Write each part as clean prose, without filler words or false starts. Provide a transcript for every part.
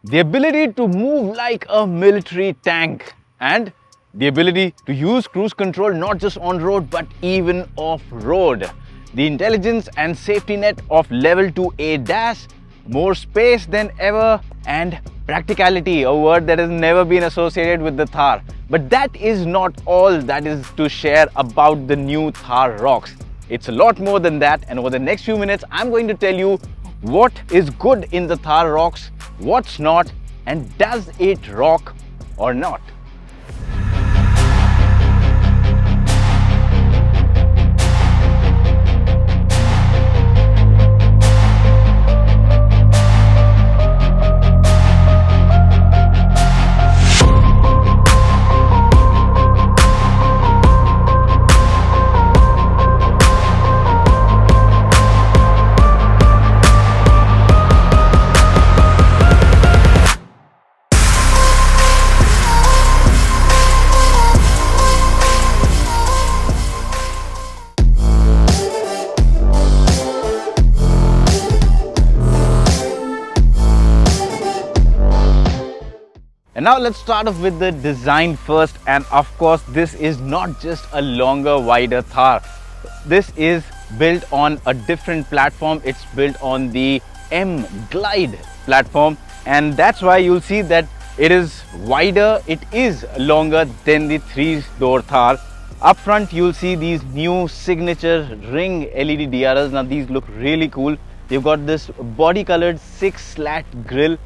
the ability to move like a military tank, and the ability to use cruise control not just on road but even off road. The intelligence and safety net of level 2 ADAS, more space than ever, and practicality, a word that has never been associated with the Thar. But that is not all that is to share about the new Thar Roxx. It's a lot more than that, and over the next few minutes I'm going to tell you what is good in the Thar Roxx, what's not, and does it rock or not. And now let's start off with the design first, and of course this is not just a longer, wider Thar. This is built on a different platform. It's built on the M Glide platform, and that's why you'll see that it is wider, it is longer than the 3-door Thar. Up front you'll see these new signature ring LED DRLs. Now these look really cool. You've got this body colored 6-slat grille.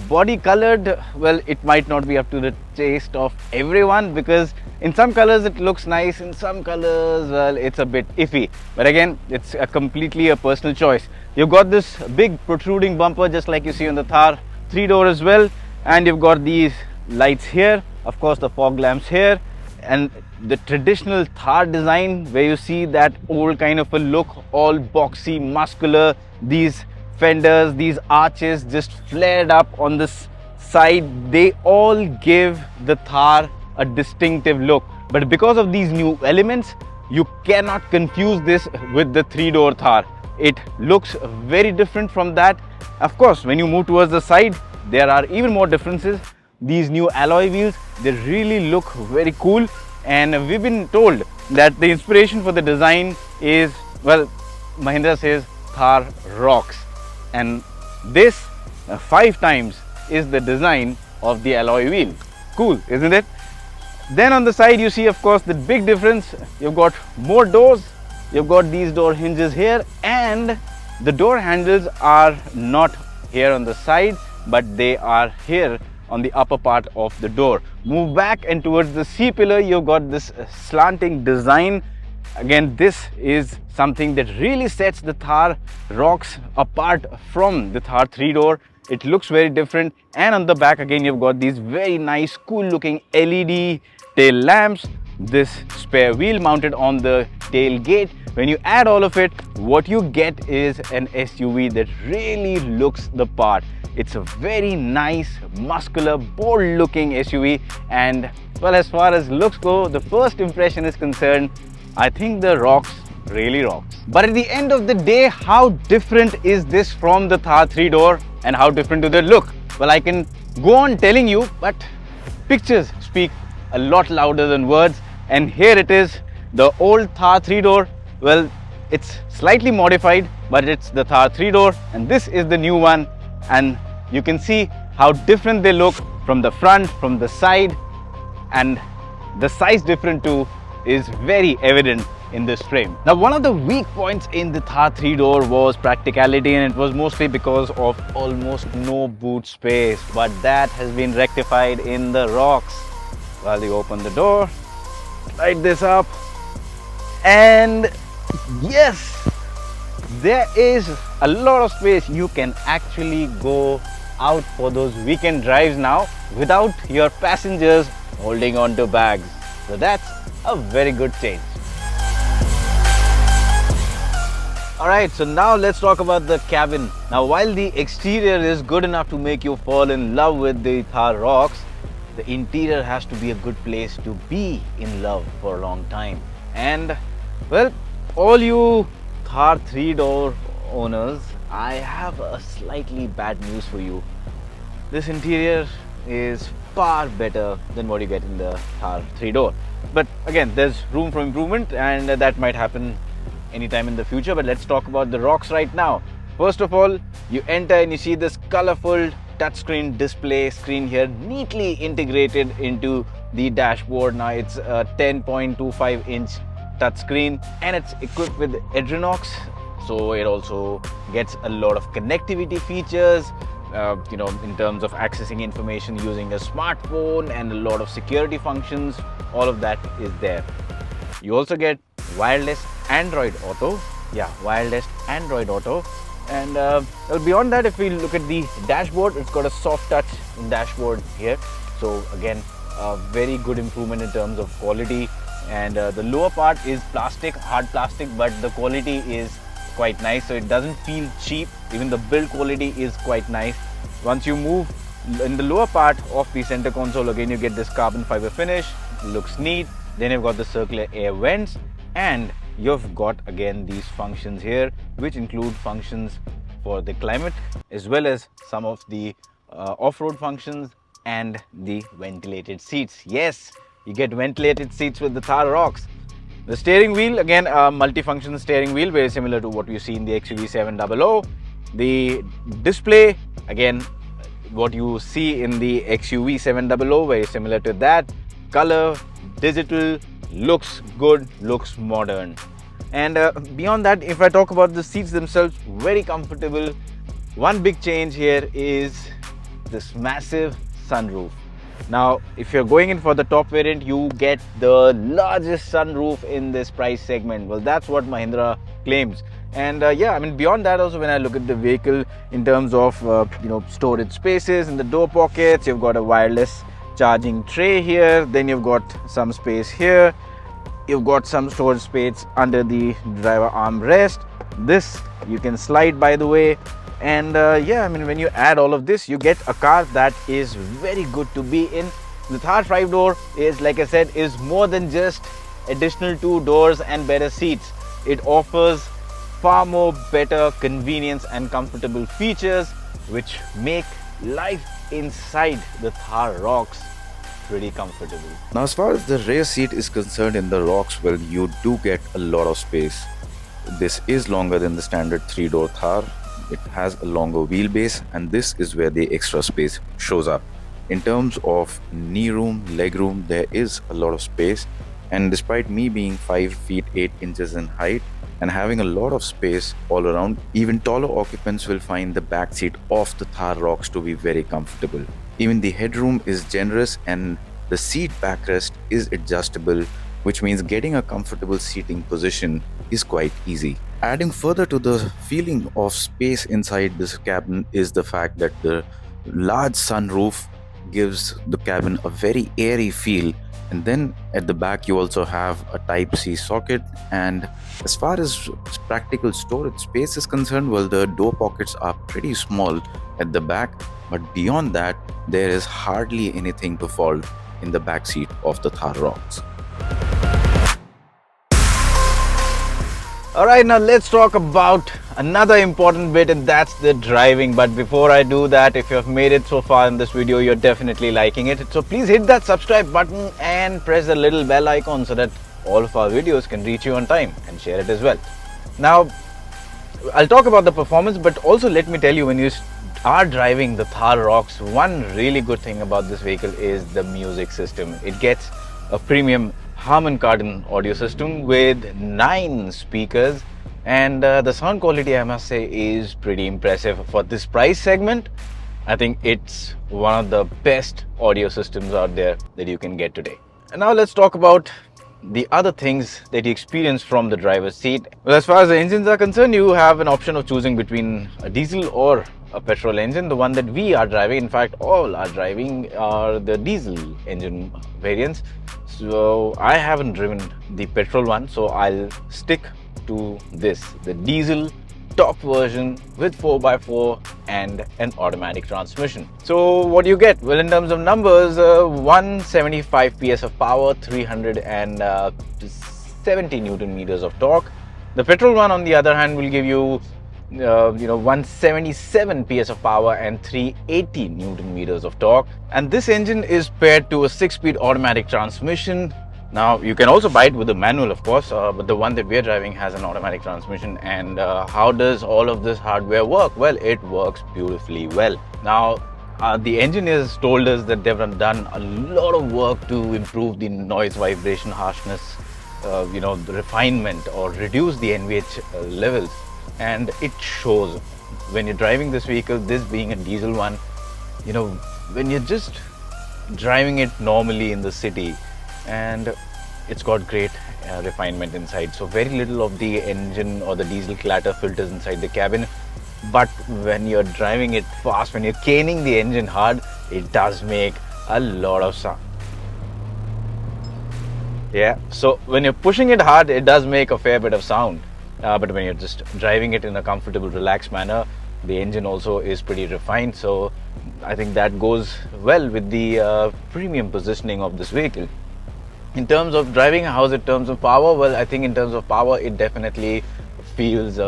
Body colored, well, it might not be up to the taste of everyone, because in some colors it looks nice, in some colors, well, it's a bit iffy. But again, it's completely a personal choice. You've got this big protruding bumper just like you see on the Thar 3-door as well, and you've got these lights here, of course the fog lamps here, and the traditional Thar design where you see that old kind of a look, all boxy, muscular, these fenders, these arches just flared up on this side. They all give the Thar a distinctive look. But because of these new elements, you cannot confuse this with the 3-door Thar. It looks very different from that. Of course, when you move towards the side, there are even more differences. These new alloy wheels, they really look very cool, and we've been told that the inspiration for the design is, well, Mahindra says Thar Roxx. And this 5 times is the design of the alloy wheel. Cool, isn't it? Then on the side you see, of course, the big difference. You've got more doors, you've got these door hinges here, and the door handles are not here on the side, but they are here on the upper part of the door. Move back and towards the C-pillar, you've got this slanting design. Again, this is something that really sets the Thar Roxx apart from the Thar 3-door. It looks very different, and on the back again you've got these very nice, cool looking LED tail lamps, this spare wheel mounted on the tailgate. When you add all of it, what you get is an SUV that really looks the part. It's a very nice, muscular, bold looking SUV, and well, as far as looks go, the first impression is concerned, I think the Roxx really rocks. But at the end of the day, how different is this from the Thar 3-door, and how different do they look? Well, I can go on telling you, but pictures speak a lot louder than words. And here it is, the old Thar 3-door. Well, it's slightly modified, but it's the Thar 3-door, and this is the new one. And you can see how different they look from the front, from the side, and the size difference too is very evident in this frame. Now, one of the weak points in the Thar 3-door was practicality, and it was mostly because of almost no boot space, but that has been rectified in the Roxx. While you open the door, light this up, and yes, there is a lot of space. You can actually go out for those weekend drives now without your passengers holding on to bags. So that's a very good change. Alright, so now let's talk about the cabin. Now, while the exterior is good enough to make you fall in love with the Thar Roxx, the interior has to be a good place to be in love for a long time. And well, all you Thar 3-door owners, I have a slightly bad news for you. this interior is far better than what you get in the Thar 3-door. But again, there's room for improvement, and that might happen anytime in the future. But let's talk about the Roxx right now. First of all, you enter and you see this colorful touchscreen display screen here, neatly integrated into the dashboard. Now it's a 10.25 inch touchscreen, and it's equipped with Editor Arpit, so it also gets a lot of connectivity features, in terms of accessing information using a smartphone, and a lot of security functions. All of that is there. You also get wireless Android Auto. Wireless Android Auto. And beyond that, if we look at the dashboard, it's got a soft touch dashboard here. So again, very good improvement in terms of quality. And the lower part is plastic, hard plastic, but the quality is quite nice, so it doesn't feel cheap. Even the build quality is quite nice. Once you move in the lower part of the center console, again you get this carbon fiber finish. Looks neat. Then you've got the circular air vents, and you've got again these functions here, which include functions for the climate as well as some of the off-road functions and the ventilated seats. Yes, you get ventilated seats with the Thar Roxx. The steering wheel, again, a multifunction steering wheel, very similar to what you see in the XUV 700. The display, again, what you see in the XUV 700, very similar to that. Color, digital, looks good, looks modern. And beyond that, if I talk about the seats themselves, very comfortable. One big change here is this massive sunroof. Now, if you're going in for the top variant, you get the largest sunroof in this price segment. Well, that's what Mahindra claims. And beyond that also, when I look at the vehicle in terms of storage spaces in the door pockets, you've got a wireless charging tray here. Then you've got some space here. You've got some storage space under the driver armrest. This you can slide, by the way. And when you add all of this, you get a car that is very good to be in. The Thar 5-door is, like I said, is more than just additional 2 doors and better seats. It offers far more better convenience and comfortable features, which make life inside the Thar Roxx pretty comfortable. Now, as far as the rear seat is concerned in the Roxx, well, you do get a lot of space. This is longer than the standard 3-door Thar. It has a longer wheelbase, and this is where the extra space shows up. In terms of knee room, leg room, there is a lot of space, and despite me being 5 feet 8 inches in height and having a lot of space all around, even taller occupants will find the back seat of the Thar Roxx to be very comfortable. Even the headroom is generous, and the seat backrest is adjustable, which means getting a comfortable seating position is quite easy. Adding further to the feeling of space inside this cabin is the fact that the large sunroof gives the cabin a very airy feel. And then at the back you also have a Type-C socket, and as far as practical storage space is concerned, well, the door pockets are pretty small at the back, but beyond that there is hardly anything to fold in the back seat of the Thar Roxx. Alright, now let's talk about another important bit, and that's the driving. But before I do that, if you have made it so far in this video, you're definitely liking it. So please hit that subscribe button and press the little bell icon so that all of our videos can reach you on time, and share it as well. Now, I'll talk about the performance, but also let me tell you, when you are driving the Thar Roxx, one really good thing about this vehicle is the music system. It gets a premium Harman Kardon audio system with 9 speakers, and the sound quality, I must say, is pretty impressive for this price segment. I think it's one of the best audio systems out there that you can get today. And now let's talk about the other things that you experience from the driver's seat. Well, as far as the engines are concerned, you have an option of choosing between a diesel or a petrol engine. The one that we are driving, in fact all are driving, are the diesel engine variants. So I haven't driven the petrol one, so I'll stick to this, the diesel top version with 4x4 and an automatic transmission. So what do you get? Well, in terms of numbers, 175 PS of power, 370 Newton meters of torque. The petrol one, on the other hand, will give you 177 PS of power and 380 Newton meters of torque. And this engine is paired to a 6-speed automatic transmission. Now you can also buy it with a manual, of course, but the one that we're driving has an automatic transmission. And how does all of this hardware work? Well, it works beautifully well. Now the engineers told us that they've done a lot of work to improve the noise, vibration, harshness, the refinement, or reduce the NVH levels. And it shows when you're driving this vehicle, this being a diesel one. When you're just driving it normally in the city, and it's got great refinement inside, so very little of the engine or the diesel clatter filters inside the cabin. But when you're driving it fast, when you're caning the engine hard, it does make a lot of sound. Yeah, so when you're pushing it hard, it does make a fair bit of sound. But when you're just driving it in a comfortable, relaxed manner, the engine also is pretty refined. So I think that goes well with the premium positioning of this vehicle. In terms of driving, how's it in terms of power? Well, I think in terms of power, it definitely feels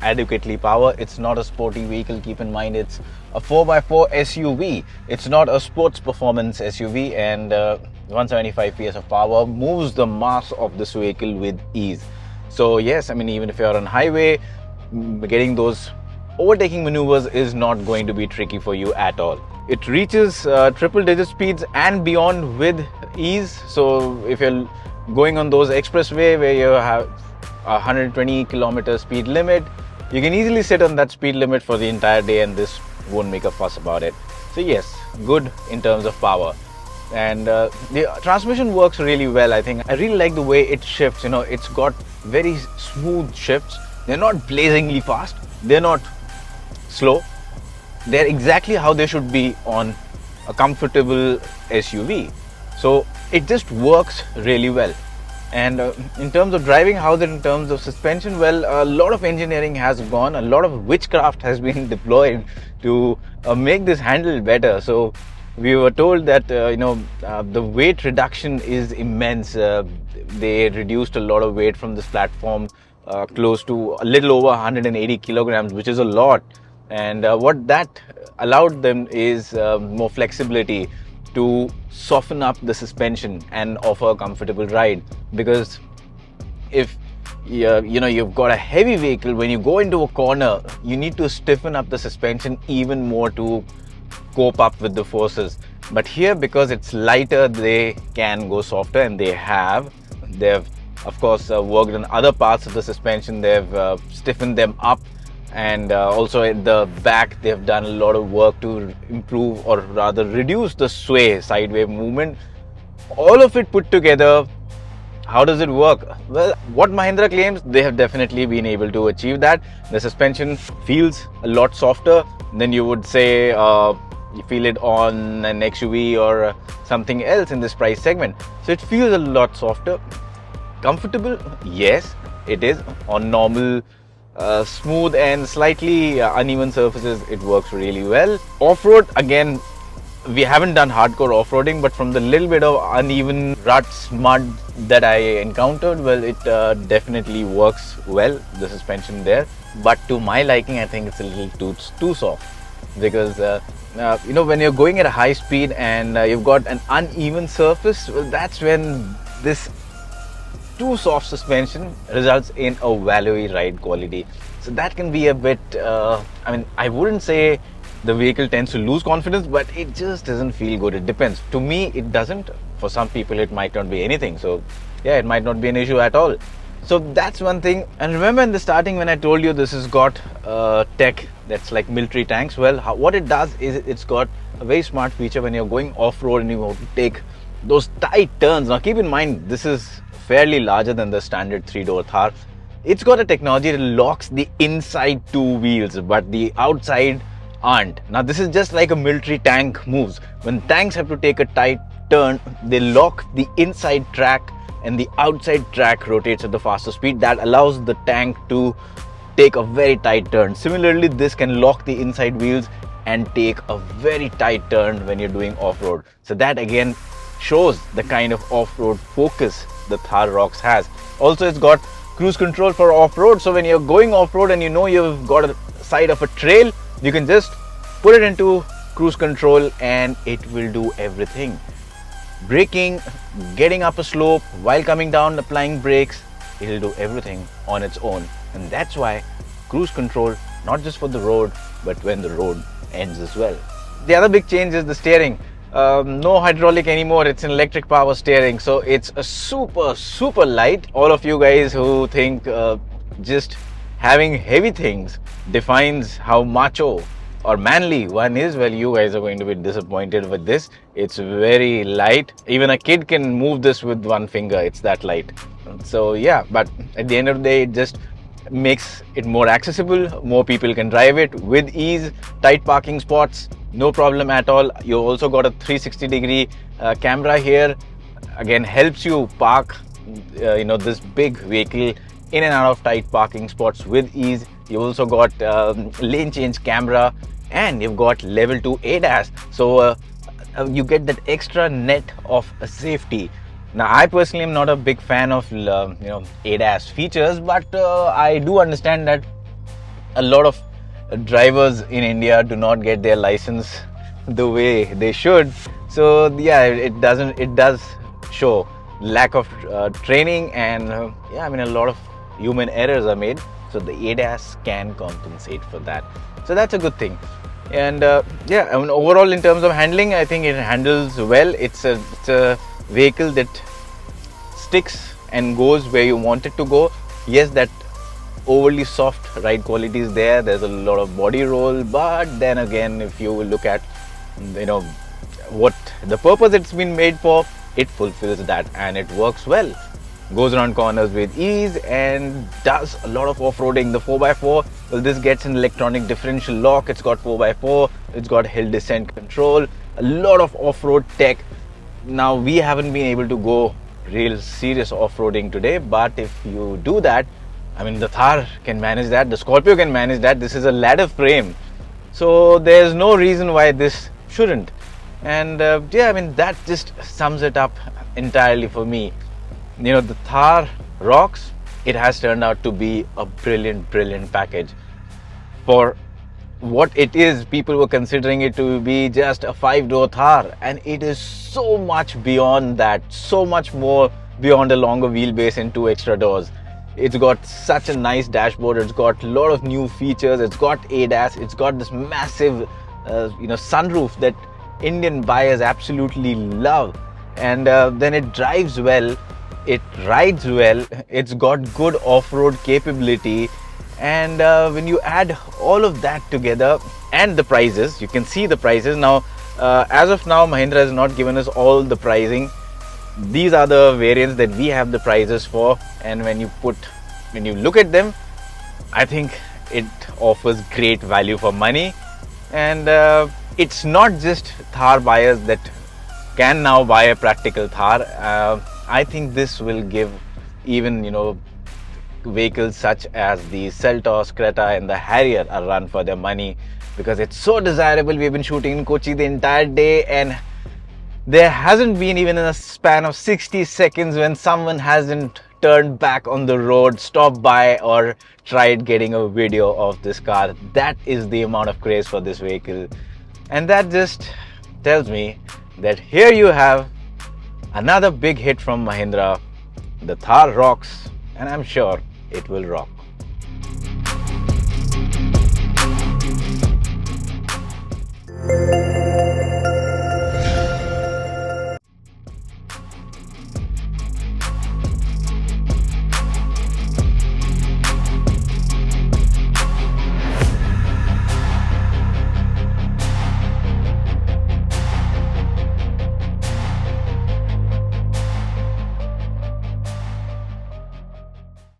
adequately powered. It's not a sporty vehicle. Keep in mind, it's a 4x4 SUV. It's not a sports performance SUV, and 175 PS of power moves the mass of this vehicle with ease. So yes, I mean, even if you're on highway, getting those overtaking maneuvers is not going to be tricky for you at all. It reaches triple digit speeds and beyond with ease. So if you're going on those expressway where you have 120 kilometer speed limit, you can easily sit on that speed limit for the entire day and this won't make a fuss about it. So yes, good in terms of power. And the transmission works really well. I think I really like the way it shifts. It's got very smooth shifts. They're not blazingly fast, they're not slow. They're exactly how they should be on a comfortable SUV. So it just works really well. And in terms of driving, how's it in terms of suspension? Well, a lot of engineering has gone, a lot of witchcraft has been deployed to make this handle better. So we were told that the weight reduction is immense. They reduced a lot of weight from this platform, close to a little over 180 kilograms, which is a lot. And what that allowed them is more flexibility to soften up the suspension and offer a comfortable ride. Because if you've got a heavy vehicle, when you go into a corner, you need to stiffen up the suspension even more to cope up with the forces. But here, because it's lighter, they can go softer, and they've of course worked on other parts of the suspension. They've stiffened them up, and also at the back they've done a lot of work to improve, or rather reduce, the sway, sideway movement. All of it put together, how does it work? Well, what Mahindra claims, they have definitely been able to achieve that. The suspension feels a lot softer than you would say you feel it on an XUV or something else in this price segment. So it feels a lot softer. Comfortable? Yes, it is. On normal, smooth and slightly uneven surfaces, it works really well. Off-road, again, we haven't done hardcore off-roading, but from the little bit of uneven ruts, mud that I encountered, well, it definitely works well, the suspension there. But to my liking, I think it's a little too soft, because when you're going at a high speed and you've got an uneven surface, well, that's when this too soft suspension results in a wallowy ride quality. So that can be a bit, I wouldn't say the vehicle tends to lose confidence, but it just doesn't feel good. It depends. To me, it doesn't. For some people, it might not be anything. So yeah, it might not be an issue at all. So that's one thing. And remember in the starting when I told you this has got tech that's like military tanks. Well, what it does is it's got a very smart feature when you're going off-road and you want to take those tight turns. Now keep in mind, this is fairly larger than the standard 3-door Thar. It's got a technology that locks the inside two wheels, but the outside aren't. Now this is just like a military tank moves. When tanks have to take a tight turn, they lock the inside track and the outside track rotates at the faster speed. That allows the tank to take a very tight turn. Similarly, this can lock the inside wheels and take a very tight turn when you're doing off-road. So that again shows the kind of off-road focus the Thar Roxx has. Also, it's got cruise control for off-road. So when you're going off-road and you know you've got a side of a trail, you can just put it into cruise control and it will do everything. Braking, getting up a slope while coming down, applying brakes, it'll do everything on its own. And that's why cruise control, not just for the road, but when the road ends as well. The other big change is the steering. No hydraulic anymore, it's an electric power steering, so it's a super light. All of you guys who think just having heavy things defines how macho or manly one is, well, you guys are going to be disappointed with this. It's very light. Even a kid can move this with one finger, it's that light. So yeah, but at the end of the day, it just makes it more accessible. More people can drive it with ease. Tight parking spots, no problem at all. You also got a 360-degree camera here. Again, helps you park this big vehicle in and out of tight parking spots with ease. You also got lane change camera, and you've got level 2 ADAS, so you get that extra net of safety. Now, I personally am not a big fan of ADAS features, but I do understand that a lot of drivers in India do not get their license the way they should. So yeah, it does show lack of training, and a lot of human errors are made. So the ADAS can compensate for that. So that's a good thing. And overall, in terms of handling, I think it handles well. It's a vehicle that sticks and goes where you want it to go. Yes, that overly soft ride quality is there. There's a lot of body roll, but then again, if you look at what the purpose it's been made for, it fulfills that and it works well. Goes around corners with ease and does a lot of off-roading. The 4x4, well, this gets an electronic differential lock. It's got 4x4, it's got hill descent control, a lot of off-road tech. Now, we haven't been able to go real serious off-roading today, but if you do that, the Thar can manage that, the Scorpio can manage that. This is a ladder frame, so there's no reason why this shouldn't. And that just sums it up entirely for me. The Thar Roxx, it has turned out to be a brilliant package. For what it is, people were considering it to be just a 5-door Thar, and it is so much beyond that, so much more beyond a longer wheelbase and 2 extra doors. It's got such a nice dashboard, it's got a lot of new features, it's got ADAS, it's got this massive sunroof that Indian buyers absolutely love, and then it drives well, it rides well, it's got good off-road capability. And when you add all of that together, and the prices, you can see the prices now. As of now, Mahindra has not given us all the pricing. These are the variants that we have the prices for, and when you look at them, I think it offers great value for money. And it's not just Thar buyers that can now buy a practical Thar. I think this will give even vehicles such as the Seltos, Creta and the Harrier a run for their money, because it's so desirable. We've been shooting in Kochi the entire day, and there hasn't been even in a span of 60 seconds when someone hasn't turned back on the road, stopped by or tried getting a video of this car. That is the amount of craze for this vehicle, and that just tells me that here you have another big hit from Mahindra, the Thar Roxx, and I'm sure it will rock.